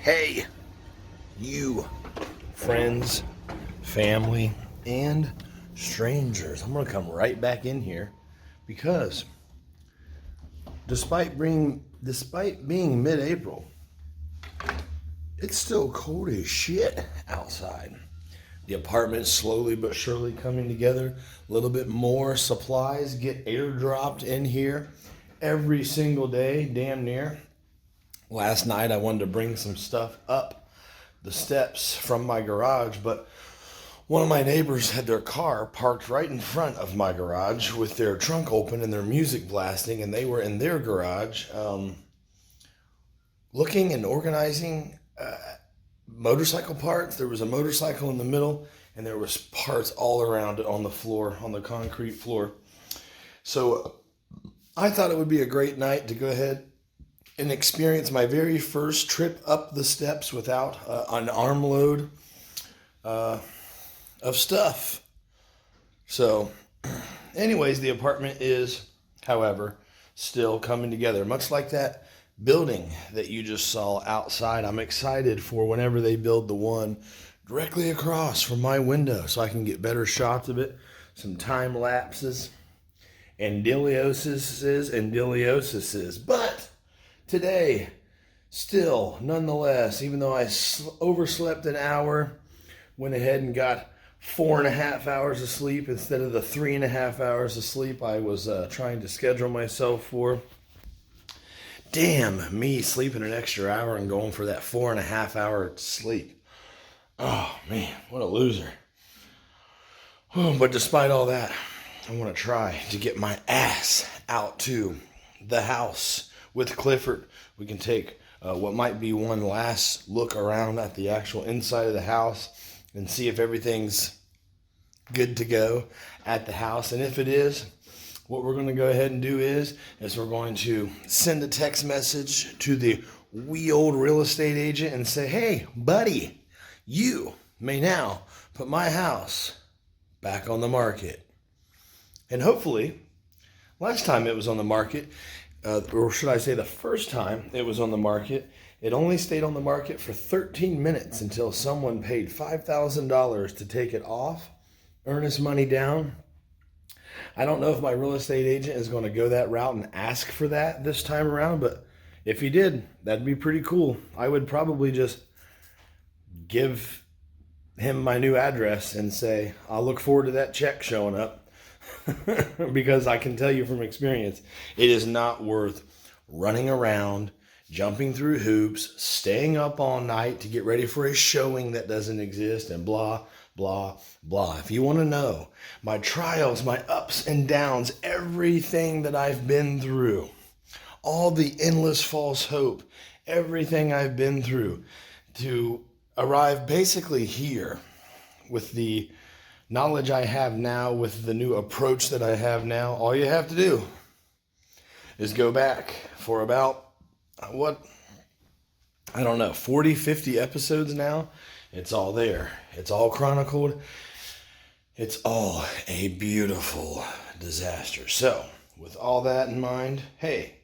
Hey, you, friends, family, and strangers. I'm going to come right back in here because despite being mid-April, it's still cold as shit outside. The apartment's slowly but surely coming together. A little bit more supplies get airdropped in here every single day, damn near. Last night I wanted to bring some stuff up the steps from my garage, but one of my neighbors had their car parked right in front of my garage with their trunk open and their music blasting, and they were in their garage looking and organizing motorcycle parts. There was a motorcycle in the middle, and there was parts all around it on the floor, on the concrete floor. So I thought it would be a great night to go ahead and experience my very first trip up the steps without an armload of stuff. So anyways, the apartment is, however, still coming together, much like that building that you just saw outside. I'm excited for whenever they build the one directly across from my window so I can get better shots of it, some time lapses and diliosises. But today, still, nonetheless, even though I overslept an hour, went ahead and got 4.5 hours of sleep instead of the 3.5 hours of sleep I was trying to schedule myself for. Damn me, sleeping an extra hour and going for that 4.5 hour sleep. Oh man, what a loser. But despite all that, I want to try to get my ass out to the house with Clifford. We can take what might be one last look around at the actual inside of the house and see if everything's good to go at the house. And if it is, what we're going to go ahead and do is we're going to send a text message to the wee old real estate agent and say, hey, buddy, you may now put my house back on the market. And hopefully, last time it was on the market, or should I say the first time it was on the market, it only stayed on the market for 13 minutes until someone paid $5,000 to take it off, earnest money down. I don't know if my real estate agent is going to go that route and ask for that this time around, but if he did, that'd be pretty cool. I would probably just give him my new address and say, I'll look forward to that check showing up. Because I can tell you from experience, it is not worth running around, jumping through hoops, staying up all night to get ready for a showing that doesn't exist, and blah, blah, blah. If you want to know my trials, my ups and downs, everything that I've been through, all the endless false hope, everything I've been through to arrive basically here with the knowledge I have now, with the new approach that I have now, all you have to do is go back for about, 40, 50 episodes now. It's all there. It's all chronicled. It's all a beautiful disaster. So, with all that in mind, hey,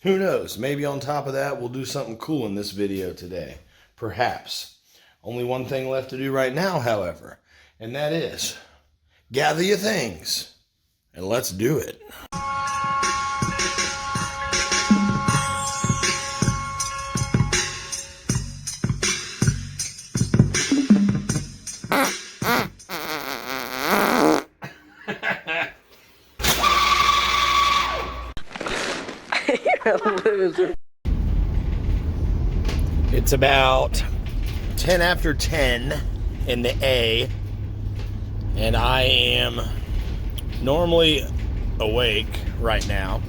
who knows? Maybe on top of that, we'll do something cool in this video today. Perhaps. Only one thing left to do right now, however, and that is, gather your things, and let's do it. You're a loser. It's about 10 after 10 in the A. And I am normally awake right now.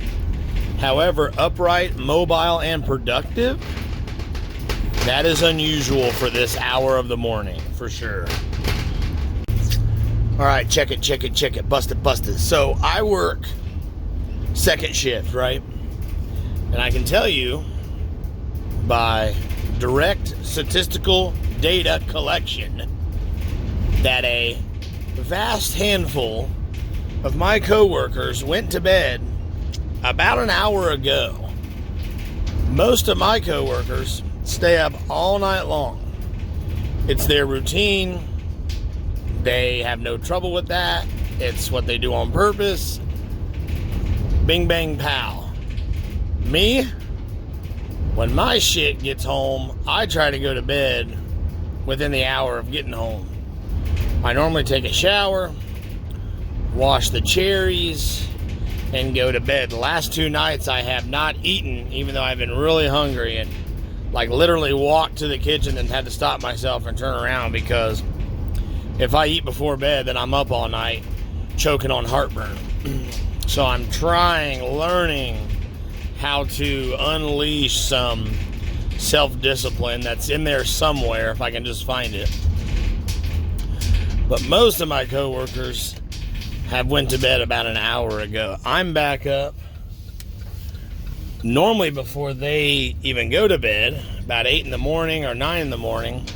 However, upright, mobile, and productive, that is unusual for this hour of the morning, for sure. All right, check it. Busted. So I work second shift, right? And I can tell you by direct statistical data collection that a vast handful of my coworkers went to bed about an hour ago. Most of my coworkers stay up all night long. It's their routine. They have no trouble with that. It's what they do on purpose. Bing, bang, pow. Me, when my shit gets home, I try to go to bed within the hour of getting home. I normally take a shower, wash the cherries, and go to bed. The last 2 nights I have not eaten, even though I've been really hungry, and like literally walked to the kitchen and had to stop myself and turn around, because if I eat before bed, then I'm up all night choking on heartburn. So I'm learning how to unleash some self-discipline that's in there somewhere if I can just find it. But most of my coworkers have went to bed about an hour ago. I'm back up normally before they even go to bed, about 8 in the morning or 9 in the morning.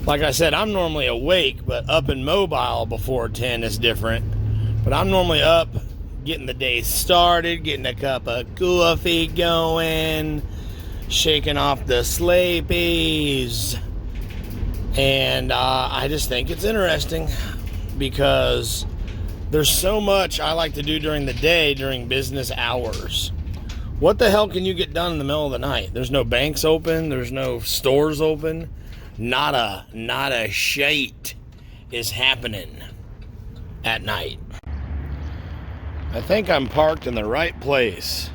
Like I said, I'm normally awake, but up and mobile before 10 is different. But I'm normally up, getting the day started, getting a cup of coffee going, shaking off the sleepies. And I just think it's interesting because there's so much I like to do during the day, during business hours. What the hell can you get done in the middle of the night? There's no banks open. There's no stores open. Not a shite is happening at night. I think I'm parked in the right place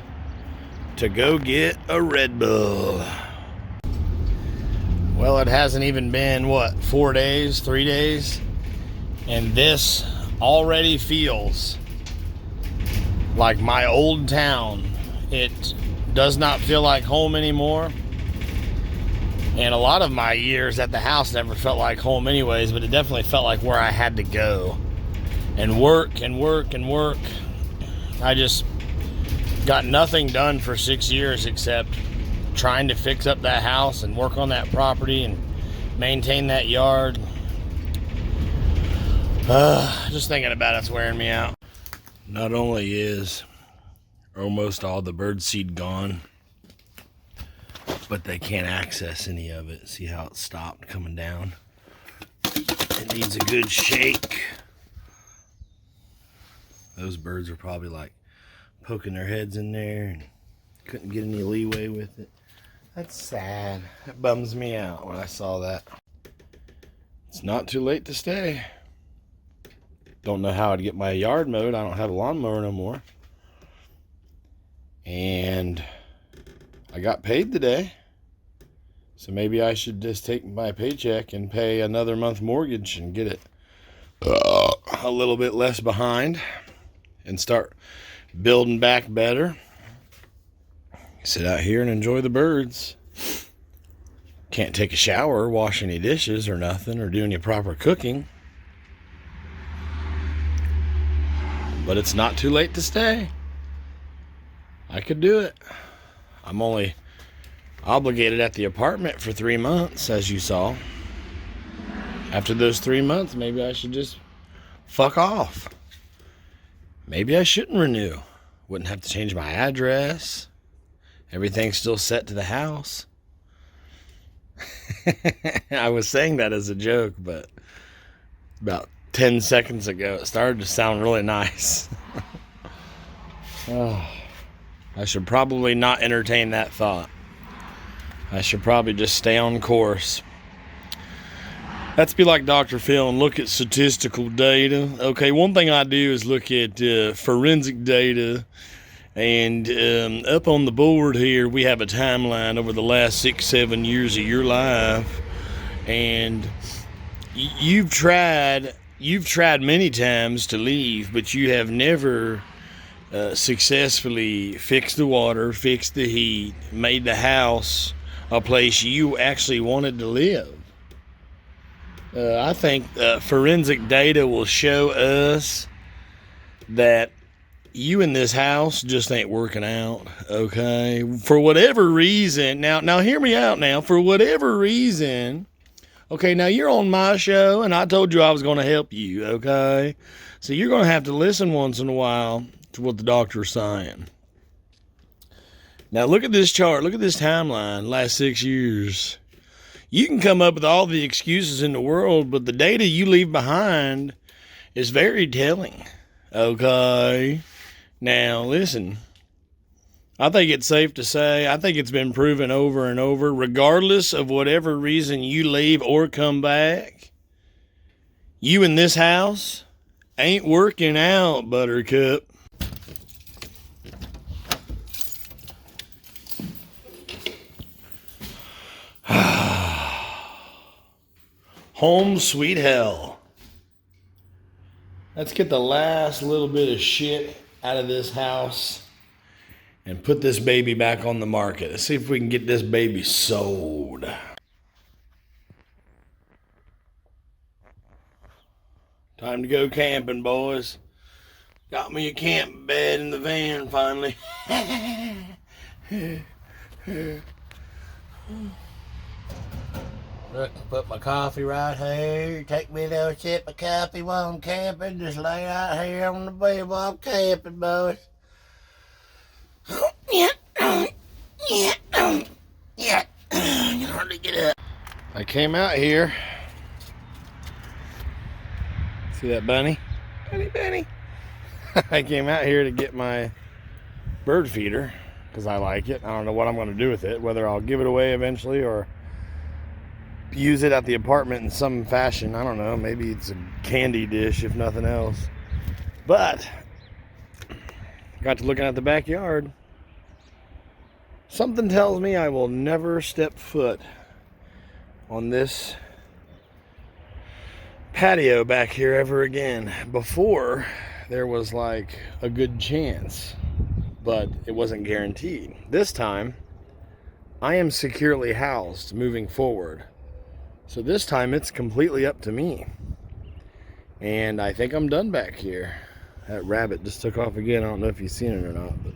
to go get a Red Bull. Well, it hasn't even been, 4 days, 3 days? And this already feels like my old town. It does not feel like home anymore. And a lot of my years at the house never felt like home anyways, but it definitely felt like where I had to go and work and work and work. I just got nothing done for 6 years except trying to fix up that house and work on that property and maintain that yard. Just thinking about it's wearing me out. Not only is almost all the bird seed gone, but they can't access any of it. See how it stopped coming down? It needs a good shake. Those birds are probably like poking their heads in there and couldn't get any leeway with it. That's sad. It bums me out when I saw that. It's not too late to stay. Don't know how I'd get my yard mowed. I don't have a lawnmower no more. And I got paid today. So maybe I should just take my paycheck and pay another month mortgage and get it a little bit less behind and start building back better. Sit out here and enjoy the birds. Can't take a shower, wash any dishes or nothing, or do any proper cooking. But it's not too late to stay. I could do it. I'm only obligated at the apartment for 3 months, as you saw. After those 3 months, maybe I should just fuck off. Maybe I shouldn't renew. Wouldn't have to change my address. Everything's still set to the house. I was saying that as a joke, but about 10 seconds ago, it started to sound really nice. Oh, I should probably not entertain that thought. I should probably just stay on course. Let's be like Dr. Phil and look at statistical data. Okay, one thing I do is look at forensic data. And up on the board here, we have a timeline over the last 6-7 years of your life. And you've tried many times to leave, but you have never successfully fixed the water, fixed the heat, made the house a place you actually wanted to live. I think forensic data will show us that you in this house just ain't working out, okay? For whatever reason, now hear me out now. For whatever reason, okay, now you're on my show, and I told you I was going to help you, okay? So you're going to have to listen once in a while to what the doctor's saying. Now look at this chart. Look at this timeline. Last 6 years. You can come up with all the excuses in the world, but the data you leave behind is very telling. Okay. Now listen. I think it's safe to say, I think it's been proven over and over, regardless of whatever reason you leave or come back, you in this house ain't working out, Buttercup. Home sweet hell. Let's get the last little bit of shit out of this house and put this baby back on the market. Let's see if we can get this baby sold. Time to go camping, boys. Got me a camp bed in the van finally. Look, put my coffee right here. Take me a little sip of coffee while I'm camping. Just lay out here on the bed while I'm camping, boys. Yeah. I can hardly get up. I came out here. See that bunny? Bunny. I came out here to get my bird feeder because I like it. I don't know what I'm going to do with it, whether I'll give it away eventually or use it at the apartment in some fashion. I don't know. Maybe it's a candy dish if nothing else. But got to looking at the backyard. Something tells me I will never step foot on this patio back here ever again. Before, there was like a good chance, but it wasn't guaranteed. This time, I am securely housed moving forward. So this time it's completely up to me. And I think I'm done back here. That rabbit just took off again. I don't know if you've seen it or not, but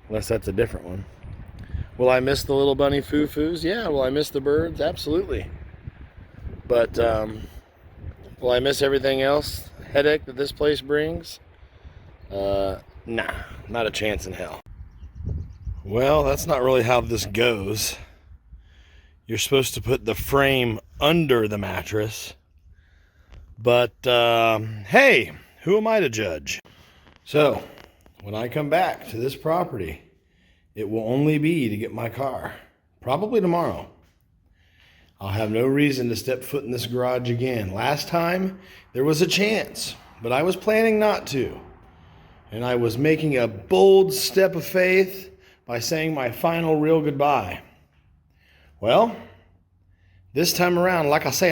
unless that's a different one. Will I miss the little bunny foo-foos? Yeah. Will I miss the birds? Absolutely. But will I miss everything else? Headache that this place brings? Nah, not a chance in hell. Well, that's not really how this goes. You're supposed to put the frame under the mattress. But, hey, who am I to judge? So, when I come back to this property, it will only be to get my car. Probably tomorrow. I'll have no reason to step foot in this garage again. Last time, there was a chance, but I was planning not to. And I was making a bold step of faith by saying my final real goodbye. Well, this time around, like I say,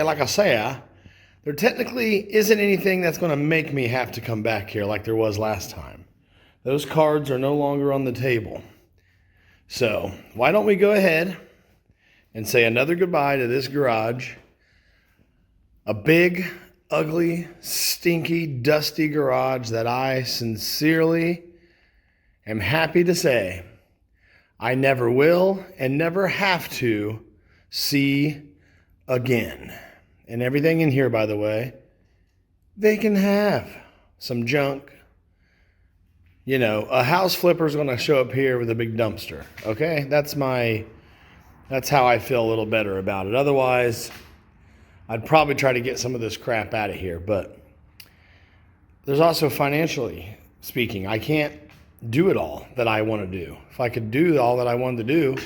there technically isn't anything that's going to make me have to come back here like there was last time. Those cards are no longer on the table. So, why don't we go ahead and say another goodbye to this garage. A big, ugly, stinky, dusty garage that I sincerely am happy to say I never will and never have to see again. And everything in here, by the way, they can have some junk. You know, a house flipper's going to show up here with a big dumpster. Okay? That's how I feel a little better about it. Otherwise, I'd probably try to get some of this crap out of here. But there's also financially speaking, I can't do it all that I want to do. If I could do all that I wanted to do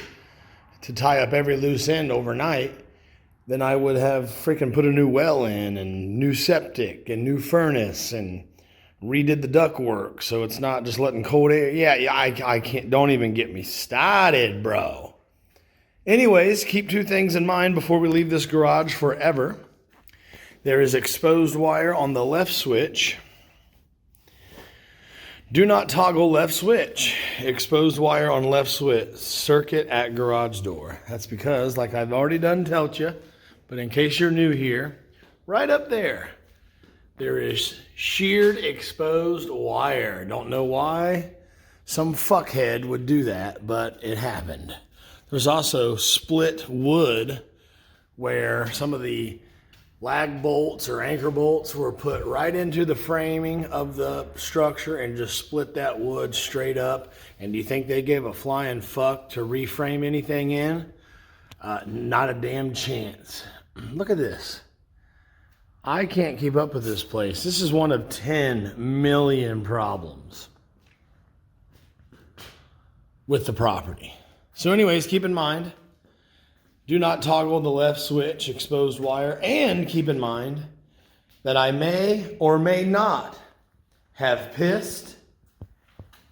to tie up every loose end overnight, then I would have freaking put a new well in and new septic and new furnace and redid the duct work so it's not just letting cold air. Yeah, I can't. Don't even get me started, bro. Anyways, keep two things in mind before we leave this garage forever. There is exposed wire on the left switch. Do not toggle left switch. Exposed wire on left switch. Circuit at garage door. That's because, like I've already done told you, but in case you're new here, right up there is sheared exposed wire. Don't know why some fuckhead would do that, but it happened. There's also split wood where some of the lag bolts or anchor bolts were put right into the framing of the structure and just split that wood straight up. And do you think they gave a flying fuck to reframe anything in? Not a damn chance. Look at this. I can't keep up with this place. This is one of 10 million problems with the property. So anyways, keep in mind, do not toggle the left switch, exposed wire, and keep in mind that I may or may not have pissed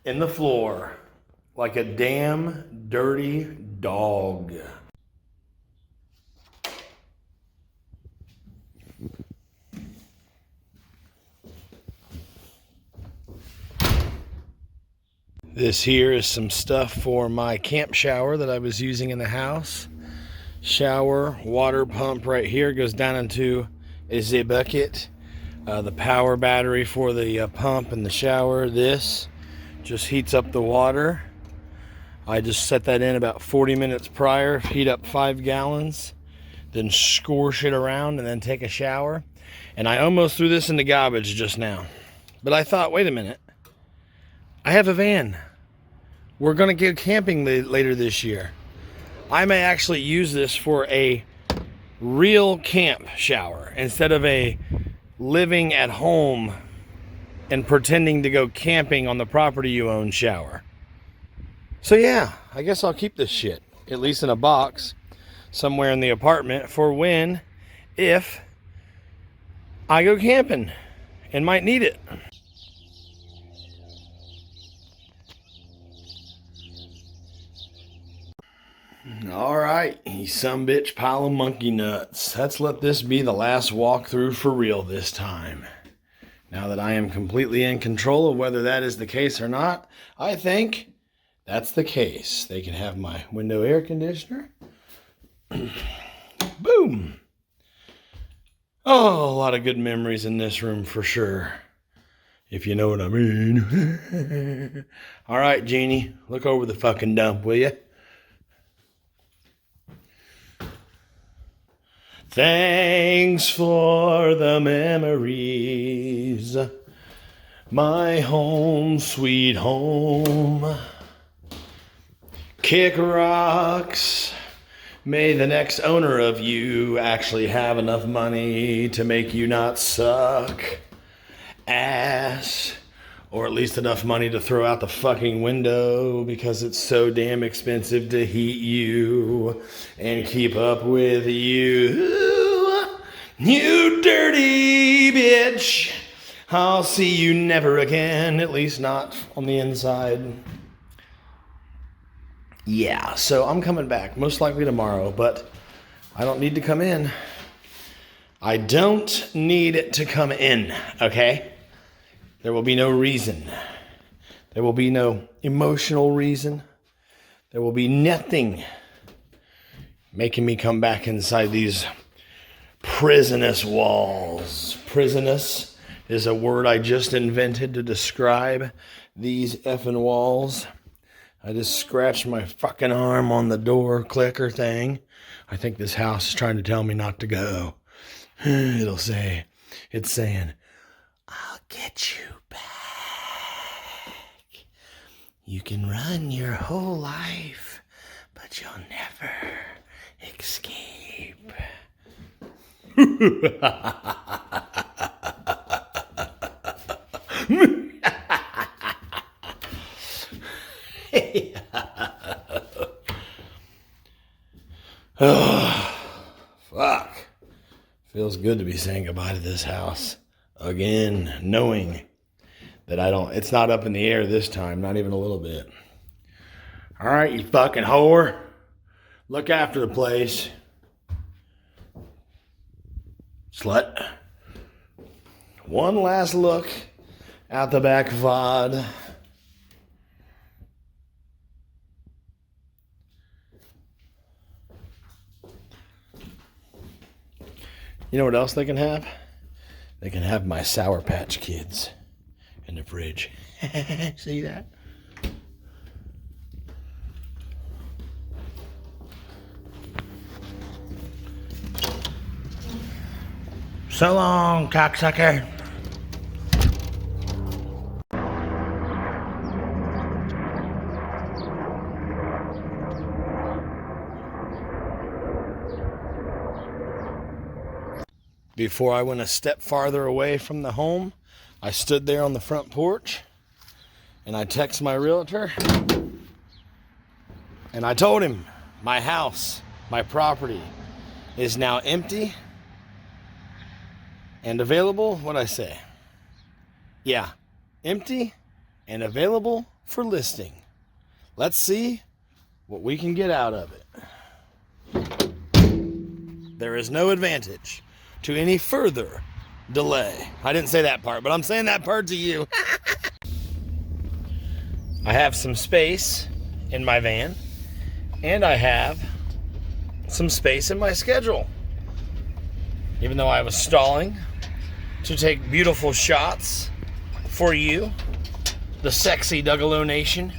in the floor like a damn dirty dog. This here is some stuff for my camp shower that I was using in the house. Shower, water pump right here goes down into a bucket. The power battery for the pump and the shower. This just heats up the water. I just set that in about 40 minutes prior, heat up 5 gallons, then squish it around and then take a shower. And I almost threw this in the garbage just now. But I thought, wait a minute. I have a van. We're going to go camping later this year. I may actually use this for a real camp shower instead of a living at home and pretending to go camping on the property you own shower. So yeah, I guess I'll keep this shit, at least in a box somewhere in the apartment for when, if I go camping and might need it. All right, you sumbitch pile of monkey nuts. Let's let this be the last walkthrough for real this time. Now that I am completely in control of whether that is the case or not, I think that's the case. They can have my window air conditioner. Boom. Oh, a lot of good memories in this room for sure, if you know what I mean. All right, Jeannie, look over the fucking dump, will you? Thanks for the memories, my home, sweet home. Kick rocks. May the next owner of you actually have enough money to make you not suck ass, or at least enough money to throw out the fucking window because it's so damn expensive to heat you and keep up with you. You dirty bitch. I'll see you never again, at least not on the inside. Yeah, so I'm coming back, most likely tomorrow, but I don't need to come in. I don't need to come in, okay? There will be no reason. There will be no emotional reason. There will be nothing making me come back inside these prisonous walls. Prisonous is a word I just invented to describe these effing walls. I just scratched my fucking arm on the door clicker thing. I think this house is trying to tell me not to go. It's saying, I'll get you back. You can run your whole life, but you'll never escape. Oh, fuck. Feels good to be saying goodbye to this house again, knowing that it's not up in the air this time, not even a little bit. All right, you fucking whore. Look after the place. Slut. One last look out the back VOD. You know what else they can have? They can have my Sour Patch Kids in the fridge. See that? So long, cocksucker. Before I went a step farther away from the home, I stood there on the front porch and I texted my realtor and I told him my house, my property is now empty and available. What'd I say? Yeah, empty and available for listing. Let's see what we can get out of it. There is no advantage to any further delay. I didn't say that part, but I'm saying that part to you. I have some space in my van, and I have some space in my schedule. Even though I was stalling to take beautiful shots for you, the sexy Dougaloo Nation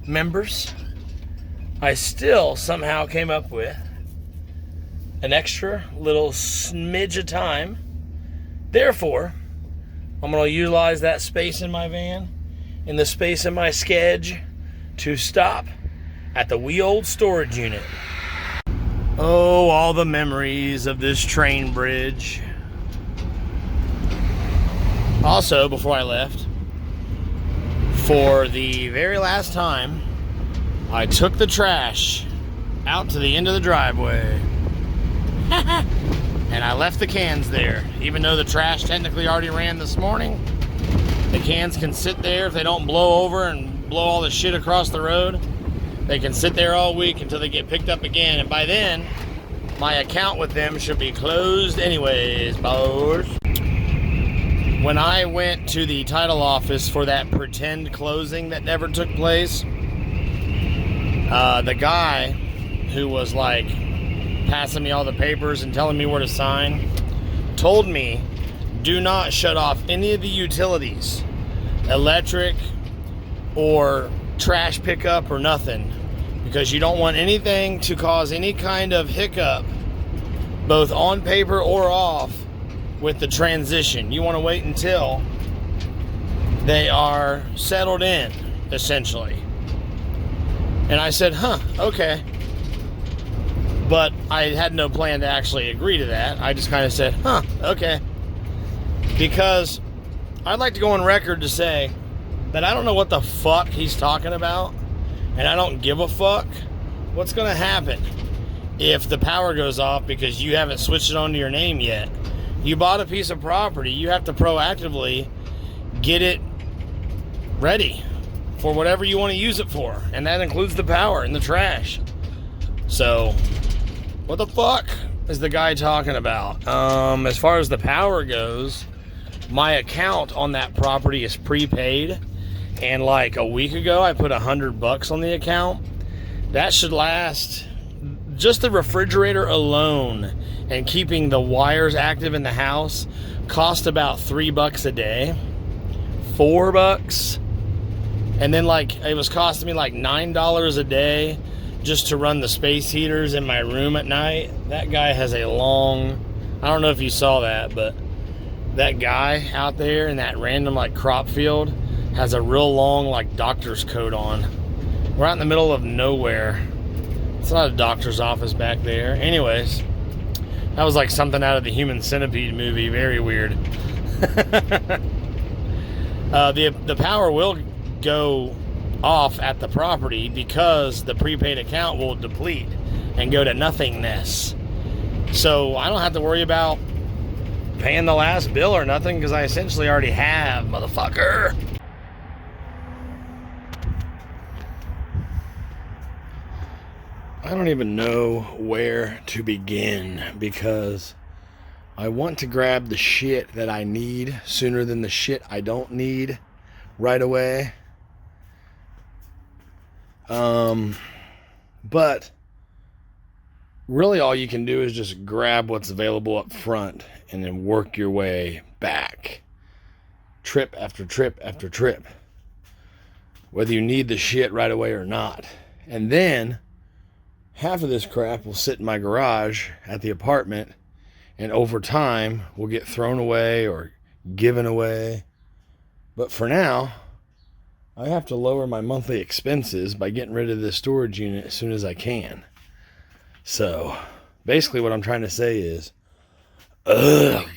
members, I still somehow came up with an extra little smidge of time. Therefore, I'm going to utilize that space in my van and the space in my schedule to stop at the wee old storage unit. Oh, all the memories of this train bridge. Also, before I left, for the very last time, I took the trash out to the end of the driveway. And I left the cans there. Even though the trash technically already ran this morning, the cans can sit there if they don't blow over and blow all the shit across the road. They can sit there all week until they get picked up again. And by then, my account with them should be closed anyways, boys. When I went to the title office for that pretend closing that never took place, the guy who was like passing me all the papers and telling me where to sign told me, do not shut off any of the utilities, electric or trash pickup or nothing, because you don't want anything to cause any kind of hiccup, both on paper or off, with the transition. You want to wait until they are settled in, essentially. And I said, okay. But I had no plan to actually agree to that. I just kind of said, okay. Because I'd like to go on record to say that I don't know what the fuck he's talking about, and I don't give a fuck what's going to happen if the power goes off because you haven't switched it onto your name yet. You bought a piece of property, you have to proactively get it ready for whatever you want to use it for, and that includes the power and the trash. So, what the fuck is the guy talking about? As far as the power goes, my account on that property is prepaid, and like a week ago I put $100 on the account. That should last, just the refrigerator alone and keeping the wires active in the house cost about $3 a day, $4, and then like it was costing me like $9 a day just to run the space heaters in my room at night. That guy has a long, I don't know if you saw that, but that guy out there in that random like crop field has a real long like doctor's coat on. We're out in the middle of nowhere. It's not a doctor's office back there. Anyways, that was like something out of the Human Centipede movie. Very weird. The power will go off at the property because the prepaid account will deplete and go to nothingness. So I don't have to worry about paying the last bill or nothing because I essentially already have, motherfucker. I don't even know where to begin because I want to grab the shit that I need sooner than the shit I don't need right away. But really all you can do is just grab what's available up front and then work your way back. Trip after trip after trip. Whether you need the shit right away or not. And then half of this crap will sit in my garage at the apartment and over time will get thrown away or given away. But for now, I have to lower my monthly expenses by getting rid of this storage unit as soon as I can. So basically what I'm trying to say is, ugh.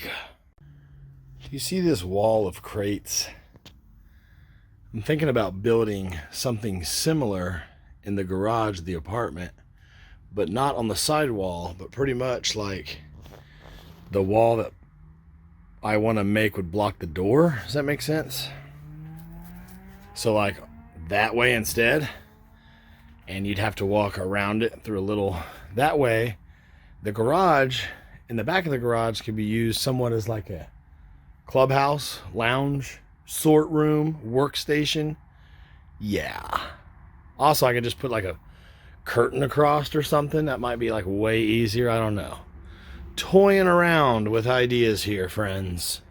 Do you see this wall of crates? I'm thinking about building something similar in the garage of the apartment, but not on the side wall, but pretty much like the wall that I want to make would block the door. Does that make sense? So like that way instead, and you'd have to walk around it through a little, that way the garage, in the back of the garage, could be used somewhat as like a clubhouse, lounge, sort room, workstation. Yeah. Also, I could just put like a curtain across or something. That might be like way easier. I don't know. Toying around with ideas here, friends.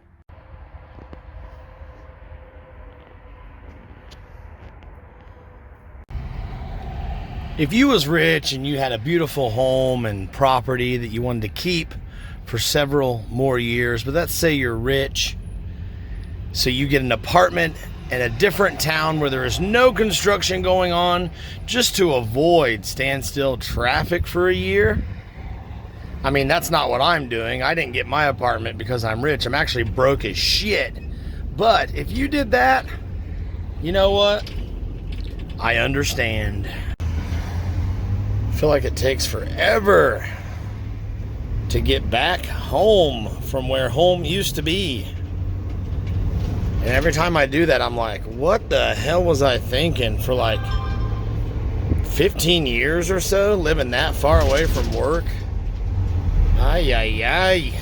If you was rich and you had a beautiful home and property that you wanted to keep for several more years, but let's say you're rich, so you get an apartment in a different town where there is no construction going on just to avoid standstill traffic for a year. I mean, that's not what I'm doing. I didn't get my apartment because I'm rich. I'm actually broke as shit. But if you did that, you know what? I understand. I feel like it takes forever to get back home from where home used to be. And every time I do that, I'm like, what the hell was I thinking for like 15 years or so, living that far away from work? Ay, ay, ay.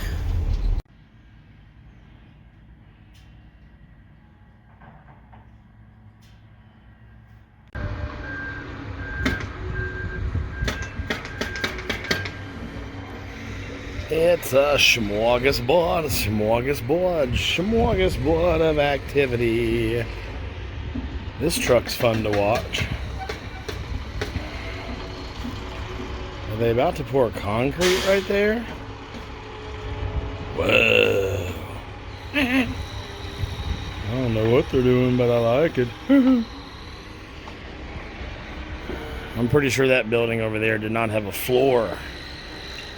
It's a smorgasbord of activity. This truck's fun to watch. Are they about to pour concrete right there? Whoa. I don't know what they're doing, but I like it. I'm pretty sure that building over there did not have a floor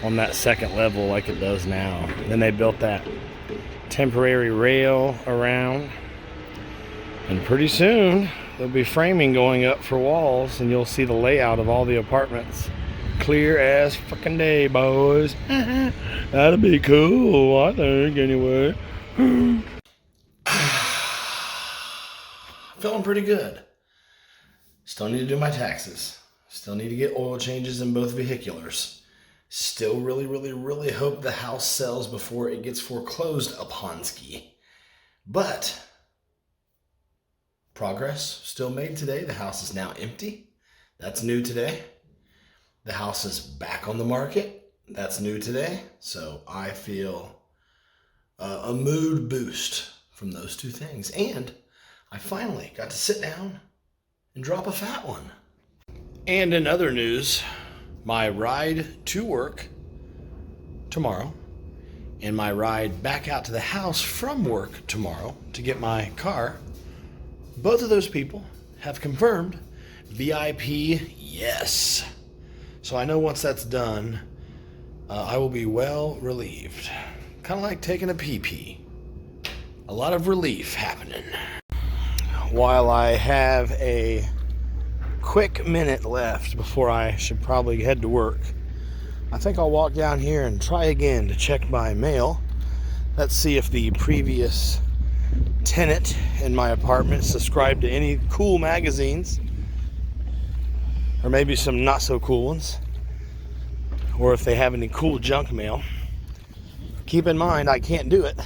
on that second level like it does now. Then they built that temporary rail around, and pretty soon there'll be framing going up for walls, and you'll see the layout of all the apartments clear as fucking day, boys. That'll be cool, I think, anyway. Feeling pretty good. Still need to do my taxes. Still need to get oil changes in both vehiculars. Still really hope the house sells before it gets foreclosed upon ski. But progress still made today. The house is now empty. That's new today. The house is back on the market. That's new today. So I feel a mood boost from those two things. And I finally got to sit down and drop a fat one. And in other news, my ride to work tomorrow and my ride back out to the house from work tomorrow to get my car, both of those people have confirmed VIP yes. So I know once that's done, I will be well relieved. Kind of like taking a pee-pee. A lot of relief happening. While I have a quick minute left before I should probably head to work, I think I'll walk down here and try again to check my mail. Let's see if the previous tenant in my apartment subscribed to any cool magazines, or maybe some not so cool ones, or if they have any cool junk mail. Keep in mind, I can't do it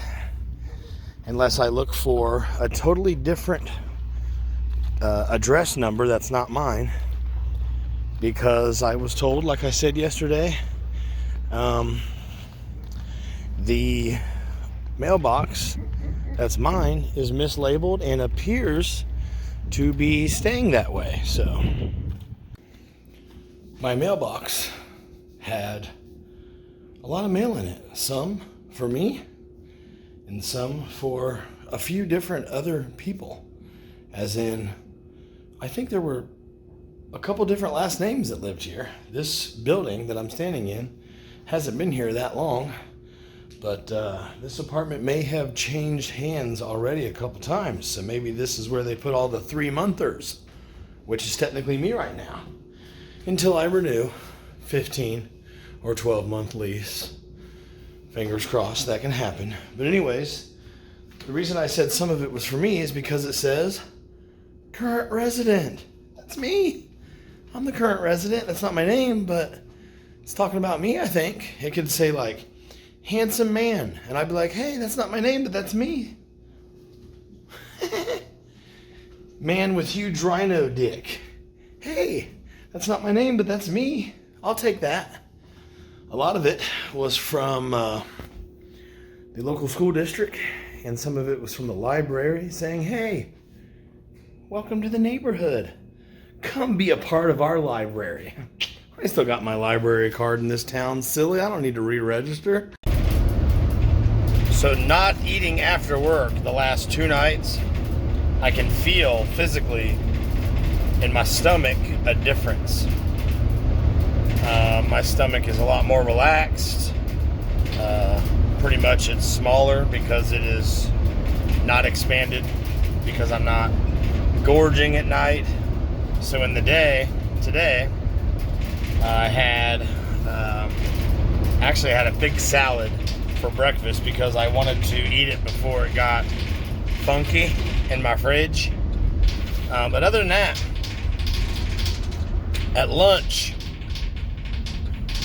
unless I look for a totally different address number that's not mine, because I was told, like I said yesterday, the mailbox that's mine is mislabeled and appears to be staying that way. So my mailbox had a lot of mail in it. Some for me and some for a few different other people. As in, I think there were a couple different last names that lived here. This building that I'm standing in hasn't been here that long, but this apartment may have changed hands already a couple times. So maybe this is where they put all the 3-monthers, which is technically me right now, until I renew 15 or 12-month lease. Fingers crossed that can happen. But anyways, the reason I said some of it was for me is because it says current resident. That's me. I'm the current resident. That's not my name, but it's talking about me, I think. It could say like handsome man, and I'd be like, hey, that's not my name, but that's me. Man with huge rhino dick. Hey, that's not my name, but that's me. I'll take that. A lot of it was from the local school district, and some of it was from the library saying, hey, welcome to the neighborhood. Come be a part of our library. I still got my library card in this town, silly. I don't need to re-register. So not eating after work the last 2 nights, I can feel physically in my stomach a difference. My stomach is a lot more relaxed. Pretty much it's smaller because it is not expanded, because I'm not gorging at night. So in the day, today, I had, actually had a big salad for breakfast because I wanted to eat it before it got funky in my fridge. But other than that, at lunch,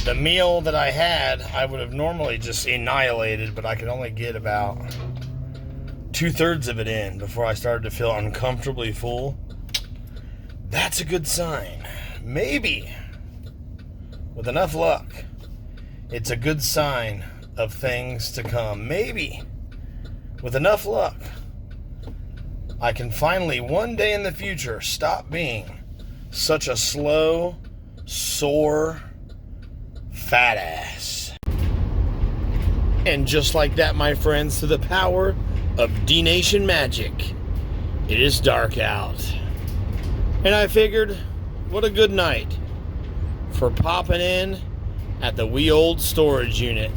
the meal that I had, I would have normally just annihilated, but I could only get about 2/3 of it in before I started to feel uncomfortably full. That's a good sign. Maybe, with enough luck, it's a good sign of things to come. Maybe, with enough luck, I can finally, one day in the future, stop being such a slow, sore, fat ass. And just like that, my friends, to the power of D-Nation magic, it is dark out. And I figured, what a good night for popping in at the wee old storage unit.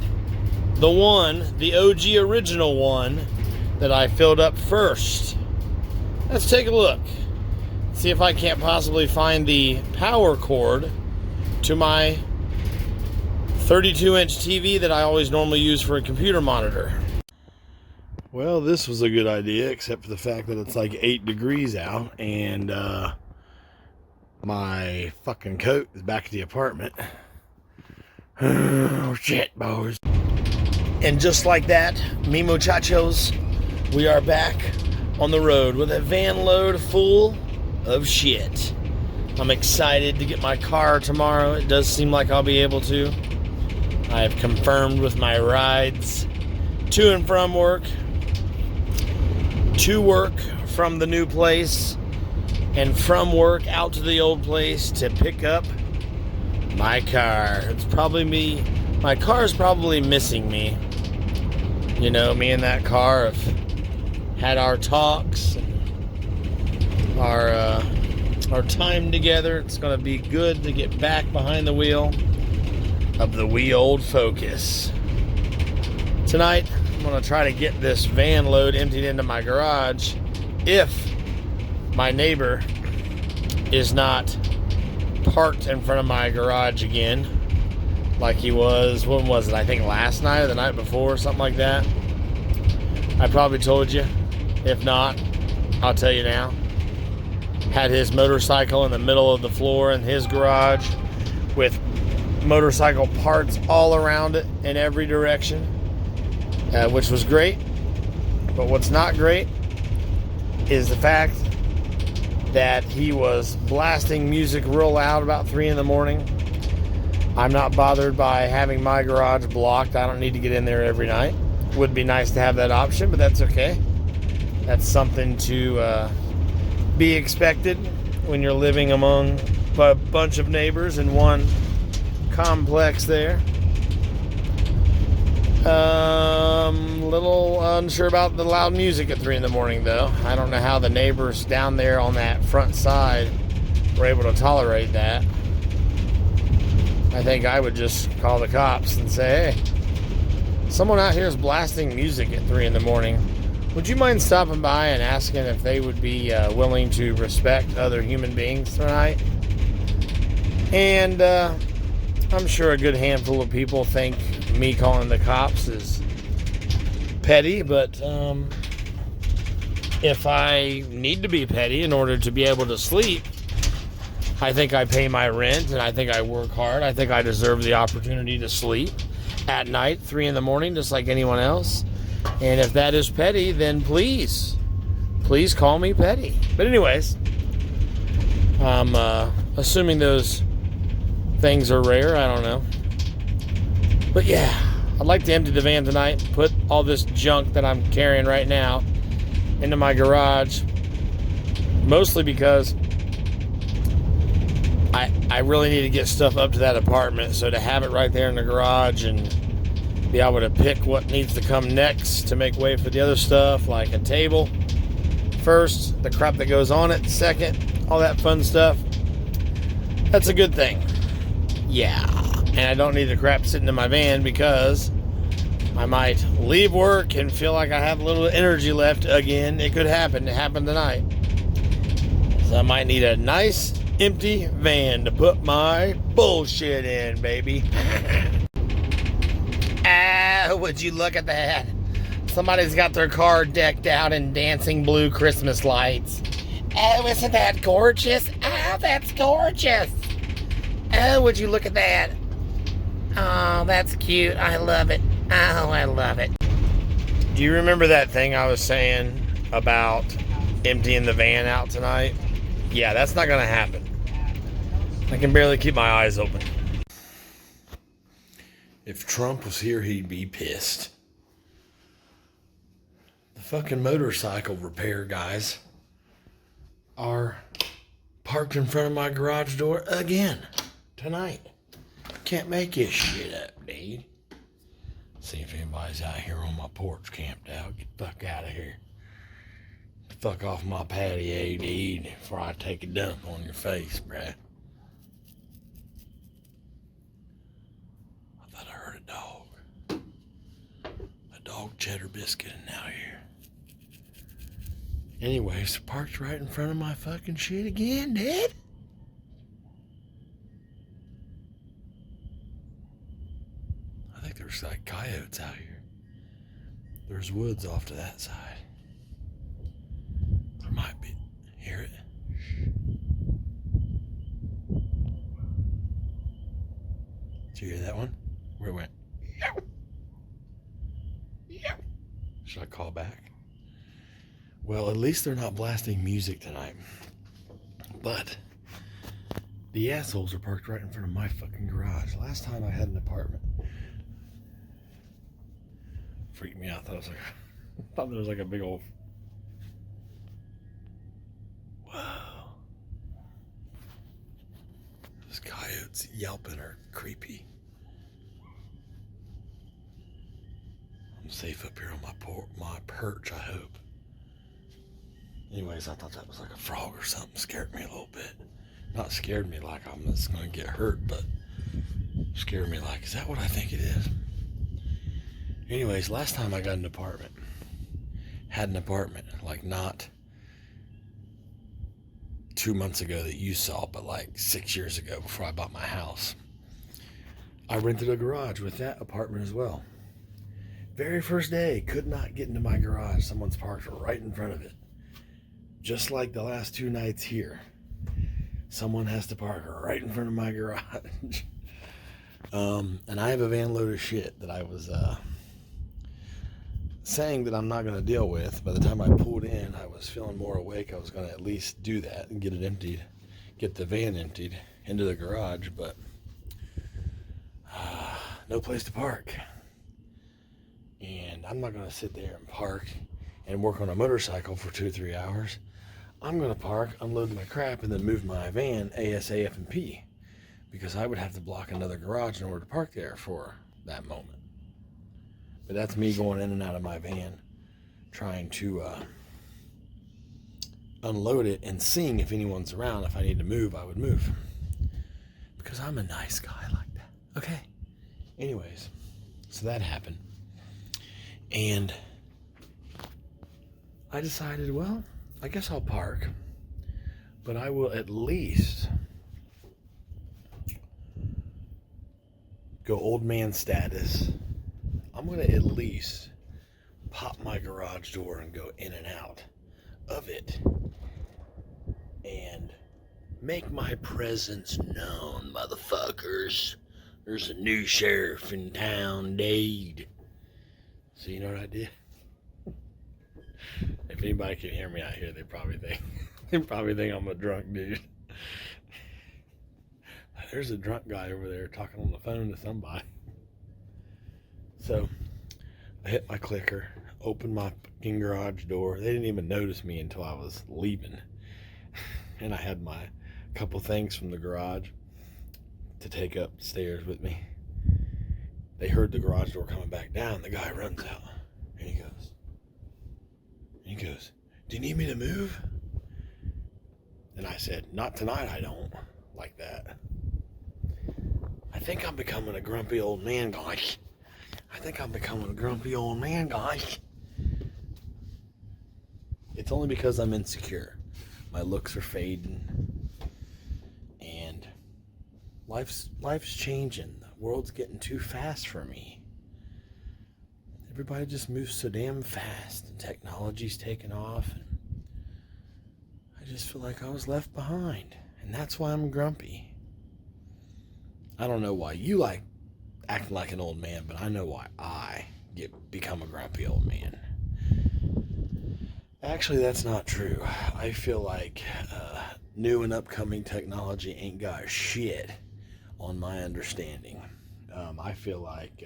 The one, the OG original one, that I filled up first. Let's take a look. See if I can't possibly find the power cord to my 32-inch TV that I always normally use for a computer monitor. Well, this was a good idea, except for the fact that it's like 8 degrees out, and my fucking coat is back at the apartment. Oh, shit, boys. And just like that, me muchachos, we are back on the road with a van load full of shit. I'm excited to get my car tomorrow. It does seem like I'll be able to. I have confirmed with my rides to and from work, to work from the new place, and from work out to the old place to pick up my car. It's probably me. My car's probably missing me. You know, me and that car have had our talks, and our time together. It's going to be good to get back behind the wheel of the wee old Focus. Tonight, I'm going to try to get this van load emptied into my garage if my neighbor is not parked in front of my garage again like he was, when was it? I think last night or the night before, something like that. I probably told you. If not, I'll tell you now. Had his motorcycle in the middle of the floor in his garage with motorcycle parts all around it in every direction, which was great. But what's not great is the fact that he was blasting music real loud about 3 in the morning. I'm not bothered by having my garage blocked. I don't need to get in there every night. Would be nice to have that option, but that's okay. That's something to be expected when you're living among a bunch of neighbors in one complex there. Little unsure about the loud music at 3 in the morning, though. I don't know how the neighbors down there on that front side were able to tolerate that. I think I would just call the cops and say, hey, someone out here is blasting music at 3 in the morning. Would you mind stopping by and asking if they would be willing to respect other human beings tonight? And I'm sure a good handful of people think me calling the cops is petty, but if I need to be petty in order to be able to sleep, I think I pay my rent and I think I work hard. I think I deserve the opportunity to sleep at night, 3 in the morning, just like anyone else. And if that is petty, then please call me petty. But anyways, I'm assuming those things are rare. I don't know. But yeah, I'd like to empty the van tonight, put all this junk that I'm carrying right now into my garage, mostly because I really need to get stuff up to that apartment. So to have it right there in the garage and be able to pick what needs to come next to make way for the other stuff, like a table first, the crap that goes on it second, all that fun stuff, that's a good thing. Yeah. And I don't need the crap sitting in my van because I might leave work and feel like I have a little energy left again. It could happen. It happened tonight. So I might need a nice empty van to put my bullshit in, baby. Would you look at that? Somebody's got their car decked out in dancing blue Christmas lights. Oh, isn't that gorgeous? Oh, that's gorgeous. Oh, would you look at that? Oh, that's cute. I love it. Oh, I love it. Do you remember that thing I was saying about emptying the van out tonight? Yeah, that's not going to happen. I can barely keep my eyes open. If Trump was here, he'd be pissed. The fucking motorcycle repair guys are parked in front of my garage door again tonight. Can't make this shit up, dude. See if anybody's out here on my porch camped out. Get the fuck out of here. Fuck off my patio, dude, before I take a dump on your face, bruh. I thought I heard a dog. A dog cheddar biscuiting out here. Anyways, parked right in front of my fucking shit again, dude. I think there's like coyotes out here. There's woods off to that side. There might be. Hear it? Did you hear that one? Where it went? Should I call back? Well, at least they're not blasting music tonight. But the assholes are parked right in front of my fucking garage. Last time I had an apartment. Freaked me out. I thought there was like a big old. Wow. Those coyotes yelping are creepy. I'm safe up here on my perch, I hope. Anyways, I thought that was like a frog or something. Scared me a little bit. Not scared me like I'm just going to get hurt, but scared me like, is that what I think it is? Anyways, last time I got an apartment, like not 2 months ago that you saw, but like 6 years ago before I bought my house. I rented a garage with that apartment as well. Very first day, could not get into my garage. Someone's parked right in front of it. Just like the last 2 nights here. Someone has to park right in front of my garage. And I have a van load of shit that I was saying that I'm not going to deal with. By the time I pulled in, I was feeling more awake. I was going to at least do that and get it emptied. Get the van emptied into the garage. But no place to park. And I'm not going to sit there and park and work on a motorcycle for 2 or 3 hours. I'm going to park, unload my crap, and then move my van ASAP, because I would have to block another garage in order to park there for that moment. But that's me going in and out of my van, trying to unload it and seeing if anyone's around. If I need to move, I would move. Because I'm a nice guy like that. Okay. Anyways, so that happened. And I decided, well, I guess I'll park. But I will at least go old man status. I'm going to at least pop my garage door and go in and out of it. And make my presence known, motherfuckers. There's a new sheriff in town, Dade. So you know what I did? If anybody can hear me out here, they probably think I'm a drunk dude. There's a drunk guy over there talking on the phone to somebody. So I hit my clicker, opened my fucking garage door. They didn't even notice me until I was leaving. And I had my couple things from the garage to take upstairs with me. They heard the garage door coming back down. The guy runs out and he goes, "Do you need me to move?" And I said, "Not tonight, I don't." Like that. I think I'm becoming a grumpy old man, guys. It's only because I'm insecure. My looks are fading. And life's changing. The world's getting too fast for me. Everybody just moves so damn fast, and technology's taking off, and I just feel like I was left behind, and that's why I'm grumpy. I don't know why you like acting like an old man, but I know why I become a grumpy old man. Actually, that's not true. I feel like new and upcoming technology ain't got shit on my understanding. I feel like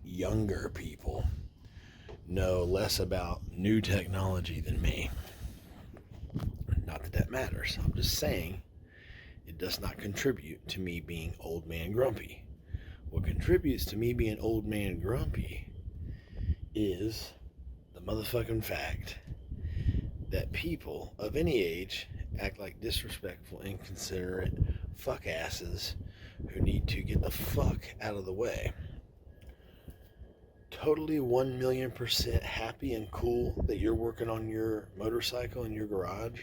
younger people know less about new technology than me. Not that that matters. I'm just saying it does not contribute to me being old man grumpy. What contributes to me being old man grumpy is the motherfucking fact that people of any age act like disrespectful, inconsiderate fuck asses who need to get the fuck out of the way. Totally 1,000,000% happy and cool that you're working on your motorcycle in your garage,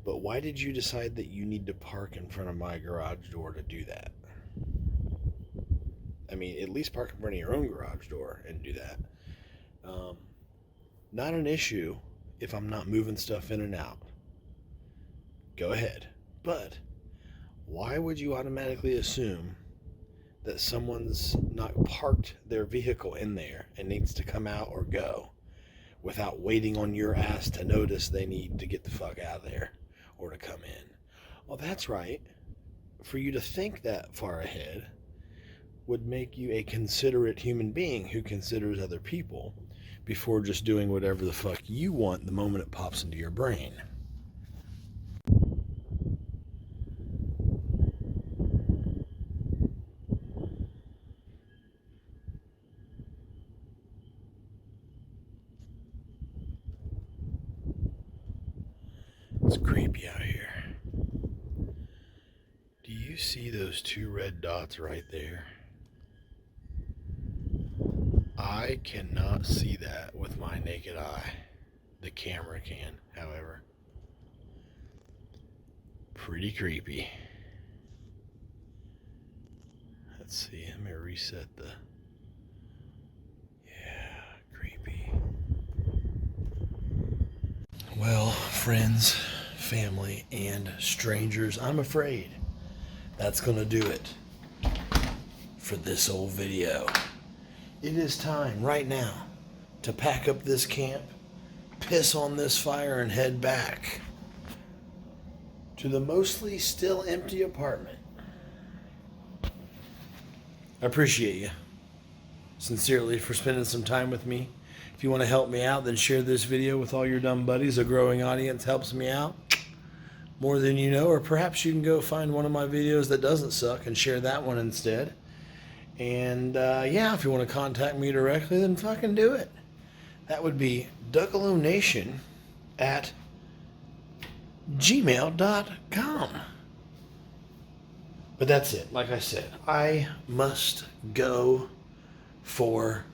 but why did you decide that you need to park in front of my garage door to do that? I mean, at least park in front of your own garage door and do that. Not an issue if I'm not moving stuff in and out. Go ahead. But why would you automatically assume that someone's not parked their vehicle in there and needs to come out or go without waiting on your ass to notice they need to get the fuck out of there or to come in? Well, that's right. For you to think that far ahead would make you a considerate human being who considers other people before just doing whatever the fuck you want the moment it pops into your brain. It's creepy out here. Do you see those two red dots right there? I cannot see that with my naked eye. The camera can, however. Pretty creepy. Let's see, let me reset the... Yeah, creepy. Well, friends, family, and strangers, I'm afraid that's gonna do it for this old video. It is time right now to pack up this camp, piss on this fire, and head back to the mostly still empty apartment. I appreciate you sincerely for spending some time with me. If you want to help me out, then share this video with all your dumb buddies. A growing audience helps me out more than you know, or perhaps you can go find one of my videos that doesn't suck and share that one instead. And yeah, if you want to contact me directly, then fucking do it. That would be duckalonation at gmail.com. But that's it. Like I said, I must go for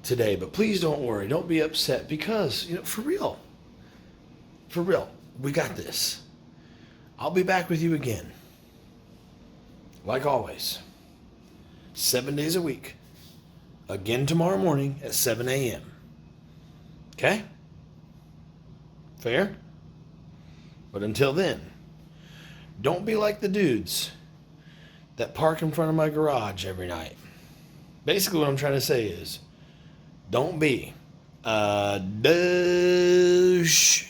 today. But please don't worry. Don't be upset because, for real, we got this. I'll be back with you again. Like always, 7 days a week. Again tomorrow morning at 7 a.m. Okay? Fair? But until then, don't be like the dudes that park in front of my garage every night. Basically what I'm trying to say is, don't be a douche.